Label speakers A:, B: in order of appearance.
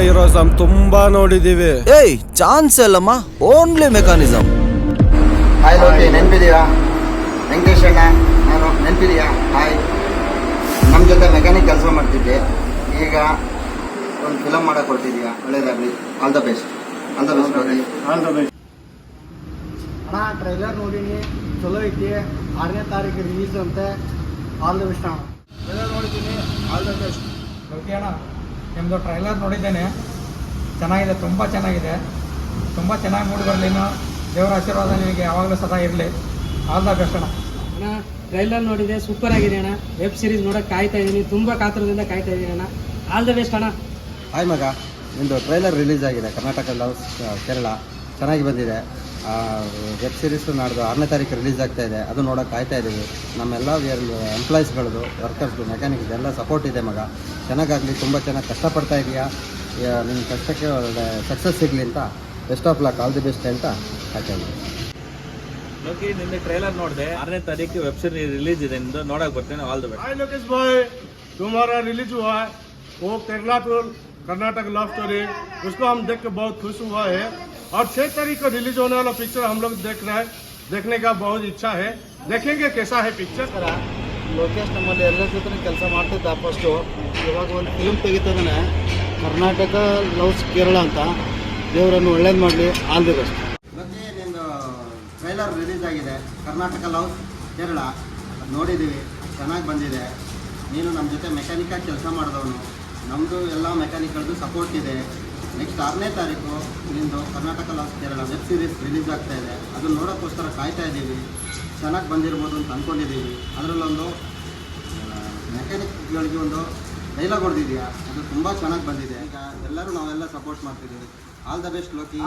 A: ಹೀರೋಸಮ್ ತುಂಬಾ ನೋಡಿದೀವಿ.
B: ಏಯ್ ಚಾನ್ಸ್ ಅಲ್ಲಮ್ಮ, ಓನ್ಲಿ ಮೆಕ್ಯಾನಿಸಮ್.
C: ಹಾಯ್ ಲೋಕಿ, ನೆನಪಿದೀಯಾ? ವೆಂಕಟೇಶ್ ಅಣ್ಣ ನಾನು, ನೆನಪಿದೀಯಾ? ಹಾಯ್. ನಮ್ಮ ಜೊತೆ ಮೆಕ್ಯಾನಿಕ್ ಕೆಲಸ ಮಾಡ್ತಿದ್ದೆ, ಈಗ ಒಂದು ಫಿಲಮ್ ಮಾಡಕ್ಕೆ ಕೊಡ್ತಿದ್ಯಾ. ಒಳ್ಳೇದಾಗಲಿ. All the best. All the best Loki.
D: All the best ಅಣ್ಣ. ಟ್ರೈಲರ್ ನೋಡೀನಿ, ಚಲೋ ಐತಿ. 6ನೇ ತಾರೀಕು ರಿಲೀಸ್ ಅಂತೆ. ಆಲ್ ದ ಬೆಸ್ಟ್ ಅಣ್ಣ. ಟ್ರೈಲರ್ ನೋಡಿದ್ದೀನಿ, ಆಲ್ ದ ಬೆಸ್ಟ್.
E: ಓಕೆ ಅಣ್ಣ, ನಿಮ್ಮದು ಟ್ರೈಲರ್ ನೋಡಿದ್ದೇನೆ, ಚೆನ್ನಾಗಿದೆ, ತುಂಬ ಚೆನ್ನಾಗಿದೆ, ತುಂಬ ಚೆನ್ನಾಗಿ ಮೂಡಿ ಬರಲಿನ. ದೇವರ ಆಶೀರ್ವಾದ ನಿಮಗೆ ಯಾವಾಗಲೂ ಸದಾ ಇರಲಿ. ಆಲ್ ದ ಬೆಸ್ಟ್ ಅಣ್ಣ.
F: ಅಣ್ಣ ಟ್ರೈಲರ್ ನೋಡಿದೆ, ಸೂಪರ್ ಆಗಿದೆ ಅಣ್ಣ. ವೆಬ್ ಸೀರೀಸ್ ನೋಡೋಕೆ ಕಾಯ್ತಾ ಇದ್ದೀನಿ, ತುಂಬ ಕಾತುರದಿಂದ ಕಾಯ್ತಾ ಇದ್ದೀನಿ ಅಣ್ಣ. ಆಲ್ ದ ಬೆಸ್ಟ್ ಅಣ್ಣ.
C: ಹಾಯ್ ಮಗ, ನಿಮ್ಮದು ಟ್ರೈಲರ್ ರಿಲೀಸ್ ಆಗಿದೆ. ಕರ್ನಾಟಕ ಲವ್ಸ್ ಕೇರಳ ಚೆನ್ನಾಗಿ ಬಂದಿದೆ. ವೆಬ್ ಸೀರೀಸು ನಾಡ್ದು 6ನೇ ತಾರೀಕು ರಿಲೀಸ್ ಆಗ್ತಾ ಇದೆ, ಅದು ನೋಡೋಕೆ ಕಾಯ್ತಾ ಇದ್ದೀವಿ. ನಮ್ಮೆಲ್ಲ ಎಂಪ್ಲಾಯೀಸ್ಗಳದ್ದು, ವರ್ಕರ್ಸ್ದು, ಮೆಕ್ಯಾನಿಕ್ದು ಎಲ್ಲ ಸಪೋರ್ಟ್ ಇದೆ ಮಗ. ಚೆನ್ನಾಗಾಗಲಿ. ತುಂಬ ಚೆನ್ನಾಗಿ ಕಷ್ಟಪಡ್ತಾ ಇದೆಯಾ. ನಿಮ್ಮ ಕಷ್ಟಕ್ಕೆ ಒಳ್ಳೆ ಸಕ್ಸಸ್ ಸಿಗಲಿ ಅಂತ best of luck, all the best ಅಂತ ಕಾಯ್ತಾ ಇದ್ದೀನಿ.
G: ಲೋಕಿ, ನಿನ್ನೆ ಟ್ರೈಲರ್ ನೋಡಿದೆ. 6ನೇ ತಾರೀಕು ವೆಬ್ ಸೀರೀಸ್ ರಿಲೀಸ್ ಇದೆ, ನಿಮ್ದು ನೋಡಕ್ ಬರ್ತೇನೆ. All the best.
D: Hi Lokesh भाई, तुम्हारा रिलीज हुआ है वो Kerala tour Karnataka love story, उसको हम देख के बहुत खुश हुआ है। और 6 तारीख को रिलीज होने वाला पिक्चर हम लोग देख रहे हैं, देखने का बहुत इच्छा है, देखेंगे कैसा है पिक्चर.
C: ಲೋಕೇಶ್ ನಮ್ಮಲ್ಲಿ ಎಲ್ಲರ ಜೊತೆ ಕೆಲಸ ಮಾಡ್ತಿದ್ದ. ಫಸ್ಟು ಇವಾಗ ಒಂದು ಫಿಲ್ಮ್ ತೆಗಿತಾನೆ, ಕರ್ನಾಟಕ ಲವ್ಸ್ ಕೇರಳ ಅಂತ. ದೇವರನ್ನು ಒಳ್ಳೇದು ಮಾಡಲಿ. All the best. ಮತ್ತೆ ನಿಂದು ಟ್ರೈಲರ್ ರಿಲೀಸ್ ಆಗಿದೆ, ಕರ್ನಾಟಕ ಲವ್ಸ್ ಕೇರಳ. ಅದು ನೋಡಿದ್ದೀವಿ, ಚೆನ್ನಾಗಿ ಬಂದಿದೆ. ನೀನು ನಮ್ಮ ಜೊತೆ ಮೆಕ್ಯಾನಿಕಾಗಿ ಕೆಲಸ ಮಾಡಿದವನು, ನಮ್ಮದು ಎಲ್ಲ ಮೆಕ್ಯಾನಿಕ್ಗಳದ್ದು ಸಪೋರ್ಟ್ ಇದೆ. ನೆಕ್ಸ್ಟ್ 6ನೇ ತಾರೀಕು ನಿಂದು Karnataka loves Kerala web series release ಆಗ್ತಾ ಇದೆ, ಅದನ್ನು ನೋಡೋಕ್ಕೋಸ್ಕರ ಕಾಯ್ತಾ ಇದ್ದೀವಿ. ಚೆನ್ನಾಗಿ ಬಂದಿರ್ಬೋದು ಅಂತ ಅಂದ್ಕೊಂಡಿದ್ದೀವಿ. ಅದರಲ್ಲೊಂದು ಮೆಕ್ಯಾನಿಕ್ಗಳಿಗೆ ಒಂದು ಡೈಲಾಗ್ ಹೊಡೆದಿದೆಯಾ, ಅದು ತುಂಬ ಚೆನ್ನಾಗಿ ಬಂದಿದೆ. ಈಗ ಎಲ್ಲರೂ ನಾವೆಲ್ಲ ಸಪೋರ್ಟ್ ಮಾಡ್ತಿದ್ದೀವಿ. All the best Loki.